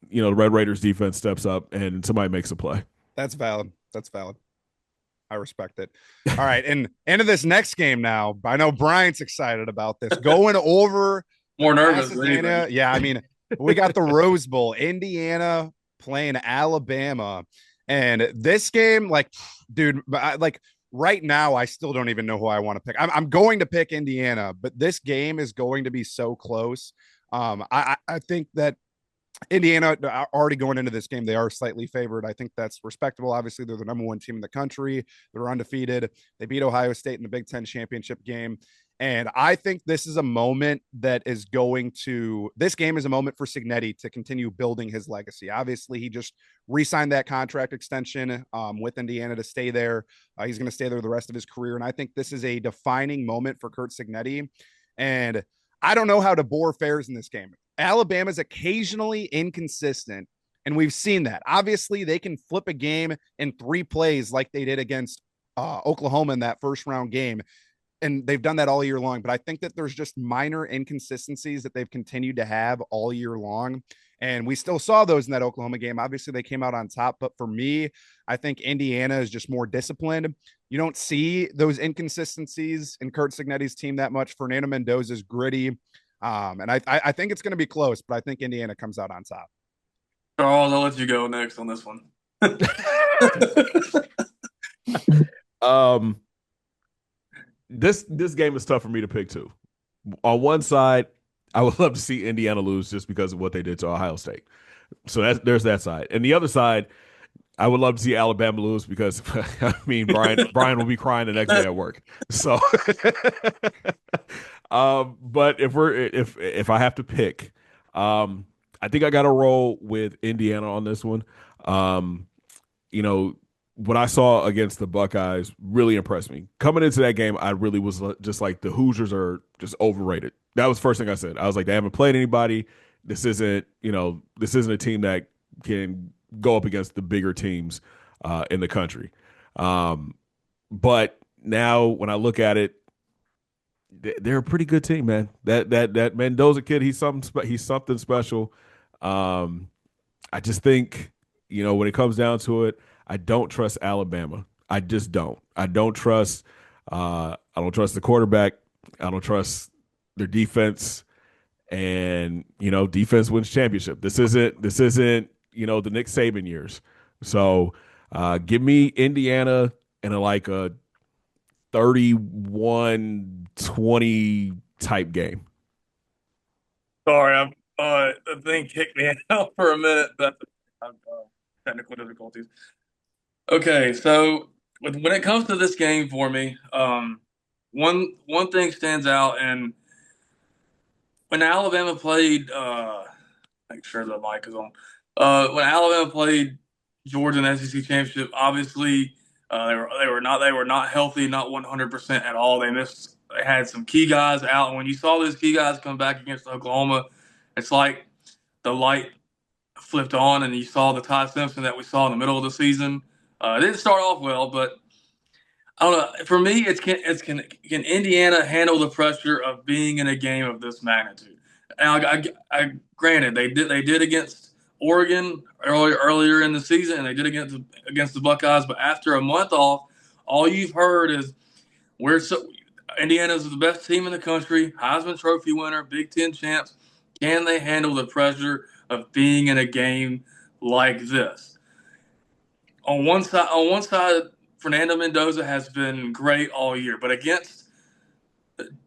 the Red Raiders defense steps up and somebody makes a play. That's valid. That's valid. I respect it. All right, and into this next game now. I know Bryant's excited about this. Going over More nervous than Pasadena. anything. Yeah, I mean, we got the Rose Bowl, Indiana playing Alabama, and this game, like, dude, like right now, I still don't even know who I want to pick. I'm going to pick Indiana, but this game is going to be so close. I think that Indiana already going into this game, they are slightly favored. I think that's respectable. Obviously, they're the number one team in the country. They're undefeated. They beat Ohio State in the Big Ten championship game. And I think this is a moment that is going to, this game is a moment for Cignetti to continue building his legacy. Obviously, he just re-signed that contract extension with Indiana to stay there. He's going to stay there the rest of his career. And I think this is a defining moment for Curt Cignetti. And I don't know how DeBoer fares in this game. Alabama's occasionally inconsistent, and we've seen that. Obviously, they can flip a game in 3 plays like they did against Oklahoma in that first round game, and they've done that all year long. But I think that there's just minor inconsistencies that they've continued to have all year long, and we still saw those in that Oklahoma game. Obviously, they came out on top, but for me, I think Indiana is just more disciplined. You don't see those inconsistencies in Curt Cignetti's team that much. Fernando Mendoza's gritty. And I think it's going to be close, but I think Indiana comes out on top. Charles, I'll let you go next on this one. This game is tough for me to pick too. On one side, I would love to see Indiana lose just because of what they did to Ohio State. So there's that side. And the other side, I would love to see Alabama lose because I mean Brian will be crying the next day at work. So but if I have to pick, I think I got to roll with Indiana on this one. What I saw against the Buckeyes really impressed me. Coming into that game, I really was just like, the Hoosiers are just overrated. That was the first thing I said. I was like, they haven't played anybody. This isn't a team that can go up against the bigger teams in the country. But now when I look at it, they're a pretty good team, man. That Mendoza kid, he's something special. I just think, when it comes down to it, I don't trust Alabama. I just don't. I don't trust the quarterback. I don't trust their defense. And, defense wins championship. This isn't, the Nick Saban years. So give me Indiana in a 31-20 type game. Sorry, the thing kicked me out for a minute. But technical difficulties. Okay, so when it comes to this game for me, one thing stands out, and when Alabama played, make sure the mic is on. When Alabama played Georgia in the SEC championship, obviously they were not healthy, not 100% at all. They had some key guys out, and when you saw those key guys come back against Oklahoma, it's like the light flipped on, and you saw the Ty Simpson that we saw in the middle of the season. It didn't start off well, but I don't know. For me, can Indiana handle the pressure of being in a game of this magnitude? And I granted they did against Oregon earlier in the season, and they did against the Buckeyes. But after a month off, all you've heard is Indiana's the best team in the country, Heisman Trophy winner, Big Ten champs. Can they handle the pressure of being in a game like this? On one side, Fernando Mendoza has been great all year, but against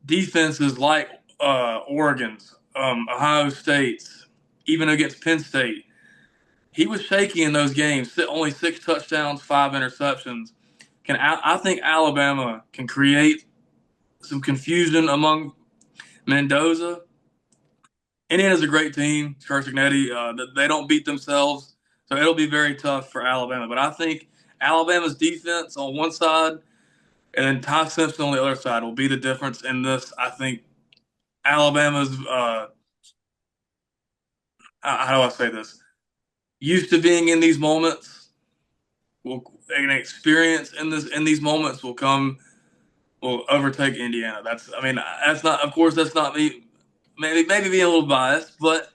defenses like Oregon's, Ohio State's, even against Penn State, he was shaky in those games. Only 6 touchdowns, 5 interceptions. I think Alabama can create some confusion among Mendoza. Indiana's a great team. Curt Cignetti, they don't beat themselves, so it'll be very tough for Alabama. But I think Alabama's defense on one side and then Ty Simpson on the other side will be the difference in this. I think Alabama's how do I say this? Used to being in these moments, an experience in these moments will overtake Indiana. That's not, of course, that's not me maybe being a little biased, but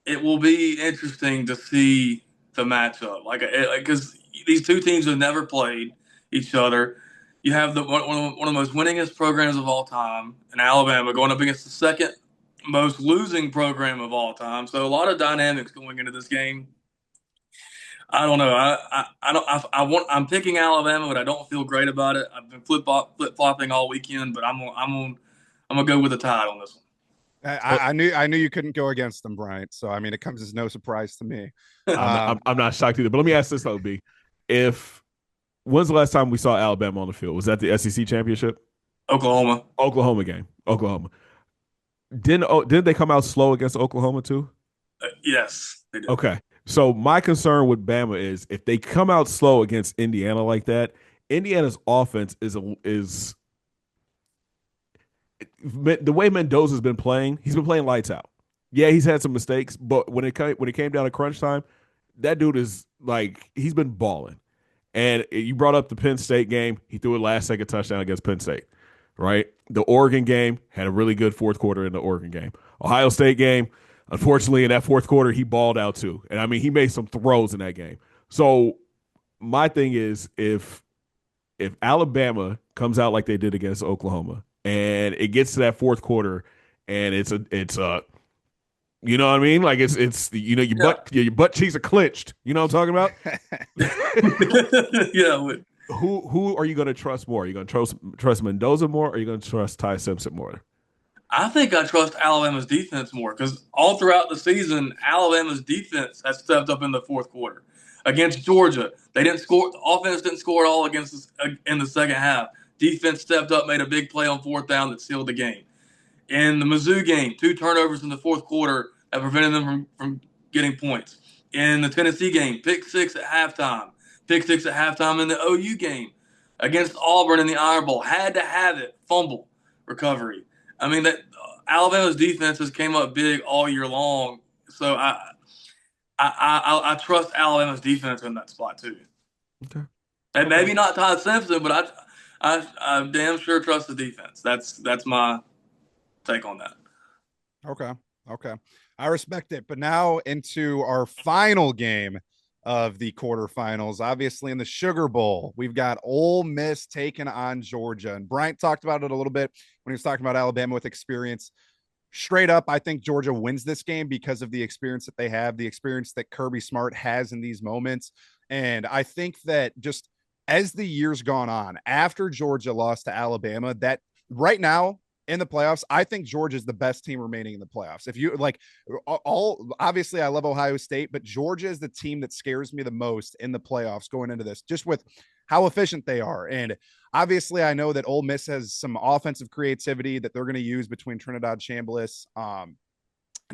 it will be interesting to see the matchup. Like, because these two teams have never played each other. You have one of the most winningest programs of all time in Alabama going up against the second most losing program of all time. So a lot of dynamics going into this game. I don't know. I don't. I'm picking Alabama, but I don't feel great about it. I've been flip flopping all weekend, but I'm gonna go with the tide on this I knew you couldn't go against them, Bryant. So I mean, it comes as no surprise to me. one. I'm not shocked either. But let me ask this though, B. If When's the last time we saw Alabama on the field? Was that the SEC championship? Oklahoma. Oklahoma game. Oklahoma. Didn't they come out slow against Oklahoma too? Yes, they did. Okay. So my concern with Bama is if they come out slow against Indiana like that, Indiana's offense is the way Mendoza's been playing. He's been playing lights out. Yeah, he's had some mistakes, but when it came down to crunch time, that dude is like he's been balling. And you brought up the Penn State game. He threw a last second touchdown against Penn State, right? The Oregon game had a really good fourth quarter in the Oregon game. Ohio State game, unfortunately, in that fourth quarter, he balled out too. And I mean, he made some throws in that game. So my thing is if Alabama comes out like they did against Oklahoma and it gets to that fourth quarter and it's you know what I mean? Like it's your butt cheeks are clenched. You know what I'm talking about? Yeah. Who are you going to trust more? Are you going to trust Mendoza more, or are you going to trust Ty Simpson more? I think I trust Alabama's defense more because all throughout the season, Alabama's defense has stepped up in the fourth quarter. Against Georgia, they didn't score. The offense didn't score at all in the second half. Defense stepped up, made a big play on fourth down that sealed the game. In the Mizzou game, 2 turnovers in the fourth quarter that prevented them from getting points. In the Tennessee game, pick six at halftime. Pick six at halftime in the OU game. Against Auburn in the Iron Bowl, had to have it. Fumble recovery. I mean, that Alabama's defenses came up big all year long. So I trust Alabama's defense in that spot too. Okay. And maybe not Todd Simpson, but I damn sure trust the defense. That's my take on that. Okay. I respect it. But now into our final game of the quarterfinals. Obviously, in the Sugar Bowl, we've got Ole Miss taking on Georgia. And Bryant talked about it a little bit when he was talking about Alabama with experience. Straight up, I think Georgia wins this game because of the experience that they have, the experience that Kirby Smart has in these moments. And I think that just as the years gone on, after Georgia lost to Alabama, that right now in the playoffs, I think Georgia is the best team remaining in the playoffs. If you like, obviously I love Ohio State, but Georgia is the team that scares me the most in the playoffs going into this, just with how efficient they are. And obviously I know that Ole Miss has some offensive creativity that they're going to use between Trinidad Chambliss and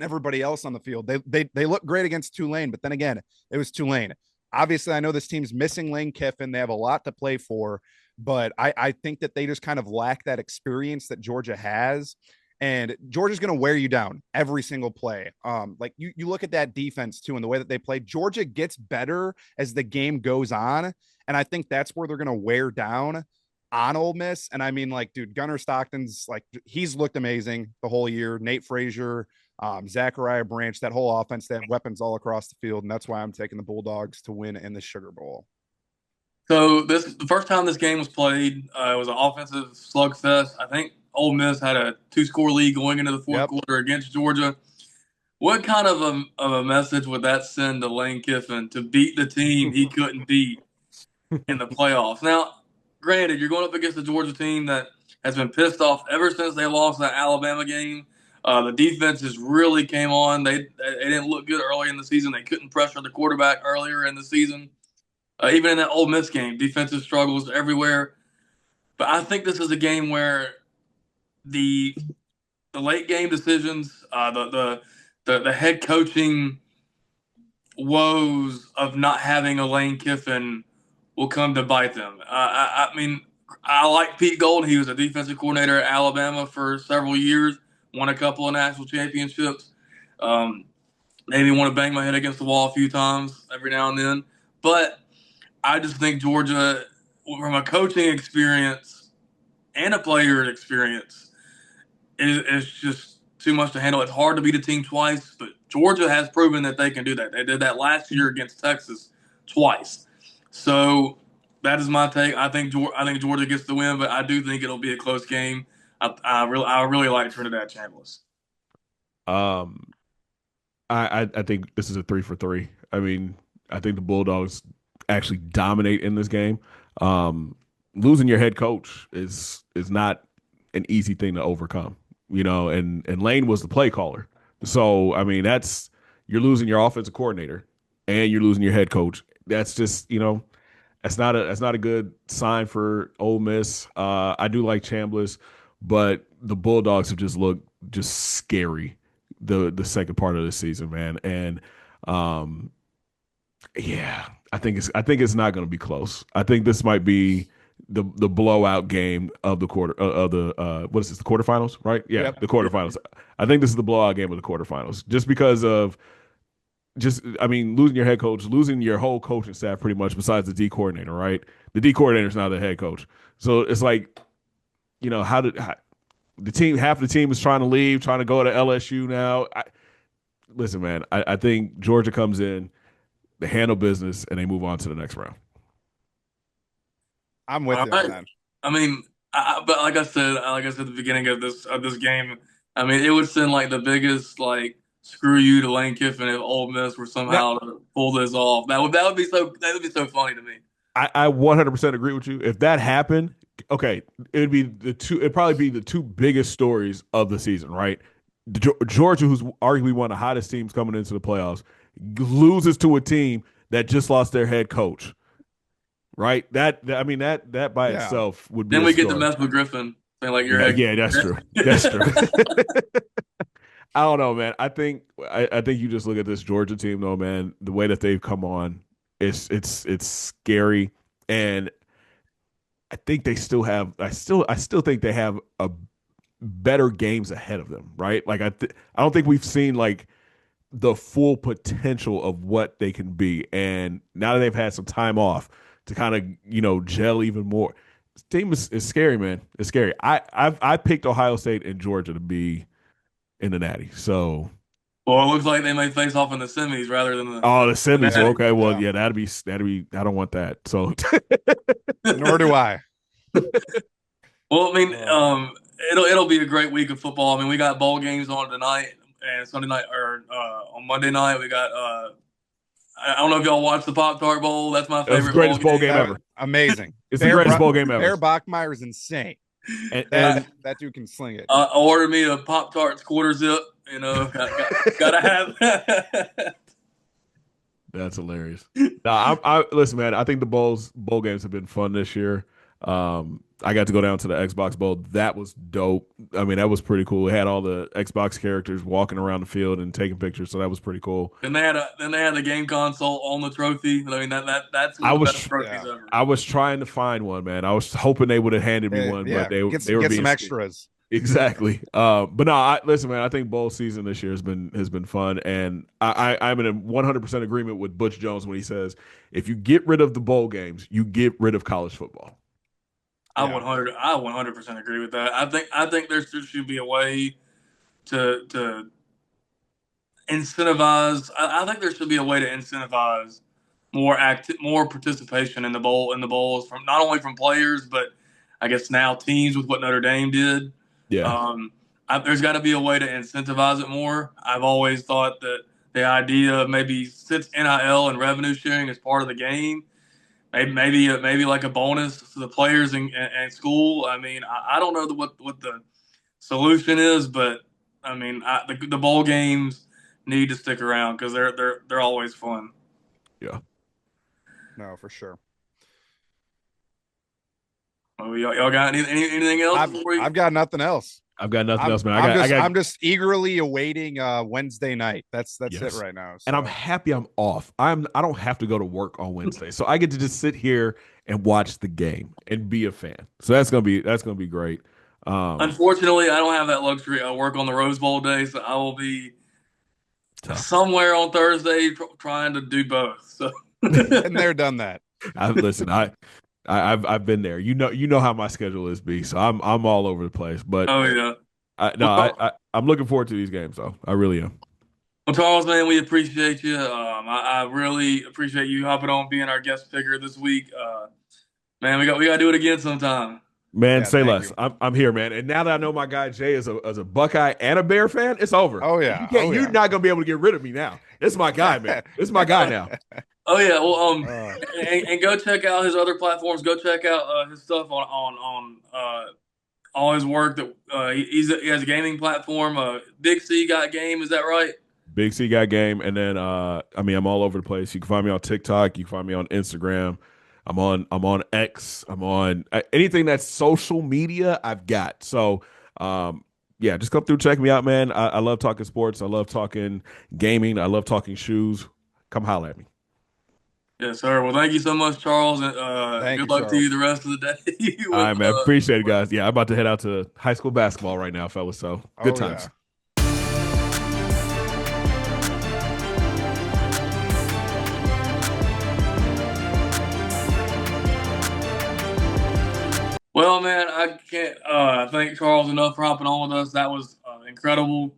everybody else on the field. They look great against Tulane, but then again, it was Tulane. Obviously, I know this team's missing Lane Kiffin. They have a lot to play for, but I think that they just kind of lack that experience that Georgia has. And Georgia's going to wear you down every single play. Like you look at that defense too, and the way that they play. Georgia gets better as the game goes on, and I think that's where they're going to wear down on Ole Miss. And I mean, like, dude, Gunnar Stockton's like he's looked amazing the whole year. Nate Frazier, Zachariah Branch, that whole offense, they have weapons all across the field, and that's why I'm taking the Bulldogs to win in the Sugar Bowl. So the first time this game was played, it was an offensive slugfest. I think Ole Miss had a 2-score lead going into the fourth quarter against Georgia. What kind of a message would that send to Lane Kiffin to beat the team he couldn't beat in the playoffs? Now, granted, you're going up against a Georgia team that has been pissed off ever since they lost that Alabama game. The defenses really came on. They didn't look good early in the season. They couldn't pressure the quarterback earlier in the season. Even in that Ole Miss game, defensive struggles everywhere. But I think this is a game where the late game decisions, the head coaching woes of not having a Lane Kiffin will come to bite them. I mean, I like Pete Gold. He was a defensive coordinator at Alabama for several years, won a couple of national championships. Maybe want to bang my head against the wall a few times every now and then. But I just think Georgia, from a coaching experience and a player experience, is just too much to handle. It's hard to beat a team twice, but Georgia has proven that they can do that. They did that last year against Texas twice. So that is my take. I think Georgia gets the win, but I do think it'll be a close game. I really like Trinidad Chambliss. Um, I think this is a 3 for 3. I mean, I think the Bulldogs actually dominate in this game. Um, Losing your head coach is not an easy thing to overcome, and Lane was the play caller. So I mean, you're losing your offensive coordinator and you're losing your head coach. That's just, that's not a good sign for Ole Miss. I do like Chambliss, but the Bulldogs have just looked just scary the second part of the season, man. And yeah, I think it's not going to be close. I think this might be the blowout game of the quarter of the what is this, the quarterfinals, right? Yeah, Yep. the quarterfinals. I think this is the blowout game of the quarterfinals, just because of I mean, losing your head coach, losing your whole coaching staff pretty much, besides the D coordinator, right? The D coordinator is now the head coach, so it's like, the team, half the team is trying to leave, trying to go to LSU now. Listen, man, I think Georgia comes in, they handle business, and they move on to the next round. I'm with All you on right. that. I mean, but like I said at the beginning of this game, I mean, it would send like the biggest like screw you to Lane Kiffin if Ole Miss were Now, somehow to pull this off. That would be so funny to me. I 100% agree with you. If that happened, okay, it'd probably be the two biggest stories of the season, right? Georgia, who's arguably one of the hottest teams coming into the playoffs, loses to a team that just lost their head coach, right? I mean, that by Yeah. itself would be Then a we get to story. mess with Griffin, saying like your Yeah, head. yeah, that's true. That's true. I don't know, man. I think you just look at this Georgia team, though, man. The way that they've come on, it's scary, and I think they still have. I still think they have a better games ahead of them, right? Like I don't think we've seen like the full potential of what they can be, and now that they've had some time off to kind of gel even more, this team is scary, man. It's scary. I picked Ohio State and Georgia to be in the Natty, so. Well, it looks like they may face off in the semis rather than the. Oh, the semis. Natty. Okay, well, Yeah. yeah, that'd be. I don't want that. So, Nor do I. Well, I mean, it'll be a great week of football. I mean, we got bowl games on tonight and Sunday night, or on Monday night we got. I don't know if y'all watched the Pop Tart Bowl. That's my That was the favorite greatest bowl game That- ever. Amazing. It's the greatest bowl game ever. Bear Bachmeyer is insane. And That dude can sling it. I ordered me a Pop Tarts quarter zip. Gotta have that. that's hilarious. Now, I listen, man. I think the bowl games have been fun this year. I got to go down to the Xbox Bowl. That was dope. I mean, that was pretty cool. It had all the Xbox characters walking around the field and taking pictures, so that was pretty cool. Then they had the game console on the trophy. I mean that's one of the best trophies ever. I was trying to find one, man. I was hoping they would have handed me one, but they were get being some extras. Exactly. But no, listen, man. I think bowl season this year has been fun, and I'm in a 100% agreement with Butch Jones when he says if you get rid of the bowl games, you get rid of college football. I 100% agree with that. I think there should be a way to incentivize. I think there should be a way to incentivize more participation in the bowls from not only from players but I guess now teams with what Notre Dame did. Yeah. There's got to be a way to incentivize it more. I've always thought that the idea of maybe since NIL and revenue sharing is part of the game, maybe like a bonus to the players in school. I mean, I don't know what the solution is, but I mean, the bowl games need to stick around because they're always fun. Yeah. No, for sure. Oh, y'all got anything else? I've got nothing else. I've got nothing else, man. I'm just eagerly awaiting Wednesday night. That's Yes. it right now. So. And I'm happy I'm off. I don't have to go to work on Wednesday, so I get to just sit here and watch the game and be a fan. So that's gonna be great. Unfortunately, I don't have that luxury. I work on the Rose Bowl day, so I will be somewhere on Thursday trying to do both. So and they're done that. I've been there. You know how my schedule is, B. So I'm all over the place. But oh yeah, I'm looking forward to these games, though. I really am. Well, Charles, man, we appreciate you. I really appreciate you hopping on, being our guest picker this week. Man, we got to do it again sometime. Man, Yeah, say thank less. you. I'm here, man. And now that I know my guy Jay is a Buckeye and a Bear fan, it's over. Oh yeah. You're not gonna be able to get rid of me now. It's my guy, man. It's my guy now. Oh yeah, well, and go check out his other platforms. Go check out his stuff on all his work. That he has a gaming platform. Big C Got Game. Is that right? Big C got game, and then I'm all over the place. You can find me on TikTok. You can find me on Instagram. I'm on X. I'm on anything that's social media. I've got so. Yeah, just come through, check me out, man. I love talking sports. I love talking gaming. I love talking shoes. Come holler at me. Yes, sir. Well, thank you so much, Charles, and good luck to you the rest of the day. All right, man. Appreciate it, guys. Yeah, I'm about to head out to high school basketball right now, fellas. So good times. Yeah. Well, man, I can't thank Charles enough for hopping on with us. That was incredible.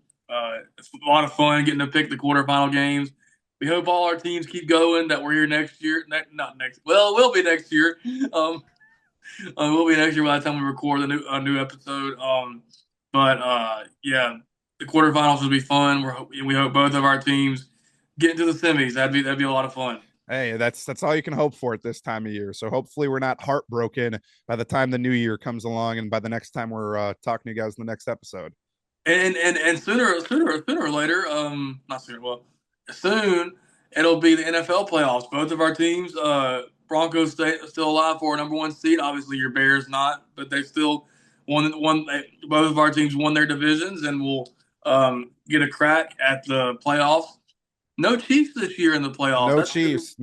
It's a lot of fun getting to pick the quarterfinal games. We hope all our teams keep going, that we're here next year. Not next. Well, we'll be next year. We'll be next year by the time we record a new episode. Yeah, the quarterfinals will be fun. We hope both of our teams get into the semis. That'd be a lot of fun. Hey, that's all you can hope for at this time of year. So hopefully we're not heartbroken by the time the new year comes along, and by the next time we're talking to you guys in the next episode. And sooner or later, not sooner. Well, soon it'll be the NFL playoffs. Both of our teams, Broncos still alive for a number one seed. Obviously, your Bears not, but they still won. Both of our teams won their divisions, and will get a crack at the playoffs. No Chiefs this year in the playoffs. No Chiefs.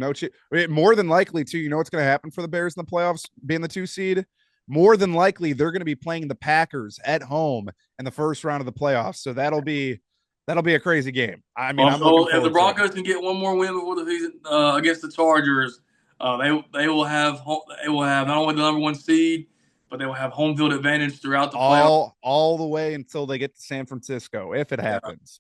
More than likely, too. You know what's going to happen for the Bears in the playoffs, being the 2 seed? More than likely, they're going to be playing the Packers at home in the first round of the playoffs. So that'll be a crazy game. I mean, if the Broncos can get one more win before the season against the Chargers, they will have not only the number one seed, but they will have home field advantage throughout the playoffs all the way until they get to San Francisco, if it happens.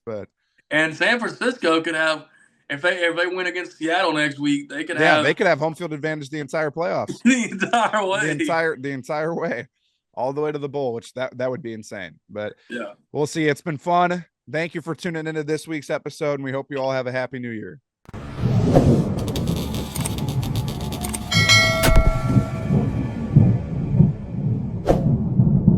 And San Francisco could have, if they win against Seattle next week, they could have home field advantage the entire playoffs. the entire way. The entire way. All the way to the bowl, which that would be insane. But yeah, we'll see. It's been fun. Thank you for tuning into this week's episode, and we hope you all have a happy new year.